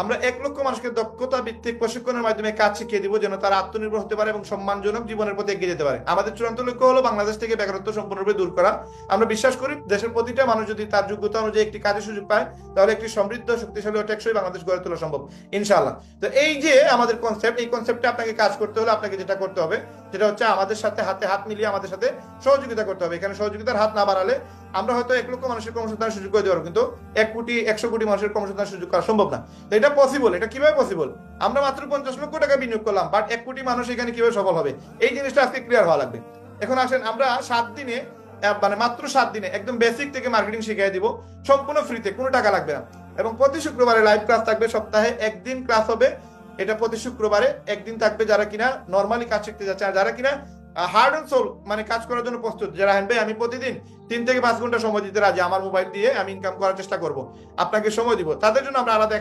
আমরা 1 লক্ষ মানুষকে দক্ষতা ভিত্তিক প্রশিক্ষণের মাধ্যমে কাজ শিখিয়ে দিব, যেন তারা আত্মনির্ভর হতে পারে এবং সম্মানজনক জীবনের পথে এগিয়ে যেতে পারে। আমাদের চূড়ান্ত লক্ষ্য হলো বাংলাদেশ থেকে বেকারত্ব সম্পূর্ণরূপে দূর করা। আমরা বিশ্বাস করি দেশের প্রতিটা মানুষ যদি তার যোগ্যতা অনুযায়ী একটি কাজের সুযোগ পায়, তাহলে একটি সমৃদ্ধ, শক্তিশালী ও টেকসই বাংলাদেশ গড়ে তোলা সম্ভব ইনশাআল্লাহ। তো এই যে আমাদের কনসেপ্ট, এই কনসেপ্টে আপনাকে কাজ করতে হলে আপনাকে যেটা করতে হবে সেটা হচ্ছে আমাদের সাথে হাতে হাত মিলিয়ে আমাদের সাথে সহযোগিতা করতে হবে। এখানে সহযোগিতার হাত না বাড়ালে আমরা হয়তো 1 লক্ষ মানুষের কর্মসংস্থানের সুযোগ করে দিতে পারবো, কিন্তু 1 কোটি 100 কোটি মানুষের কর্মসংস্থানের সুযোগ করা সম্ভব না। তো এটা পসিবল। এটা কিভাবে পসিবল? আমরা মাত্র 50 লক্ষ টাকা বিনিয়োগ করলাম, বাট 1 কোটি মানুষ এখানে কিভাবে সফল হবে, এই জিনিসটা আজকে ক্লিয়ার হওয়া লাগবে। এখন আসেন, আমরা 7 দিনে, মানে মাত্র 7 দিনে একদম বেসিক থেকে মার্কেটিং শিখিয়ে দিব, সম্পূর্ণ ফ্রিতে, কোনো টাকা লাগবে না। এবং প্রতি শুক্রবারে লাইভ ক্লাস থাকবে, সপ্তাহে একদিন ক্লাস হবে। এটা প্রতি শুক্রবারে একদিন থাকবে। যারা কিনা নর্মালি কাজ শিখতে যাচ্ছে, আর যারা কিনা হার্ড অ্যান্ড সোল মানে কাজ করার জন্য প্রস্তুত, যারা হ্যাঁ ভাই আমি প্রতিদিন 3 থেকে 5 ঘন্টা সময় দিতে রাজি, আমার মোবাইল দিয়ে আমি ইনকাম করার চেষ্টা করব, আপনাকে সময় দিব, তাদের জন্য আমরা আলাদা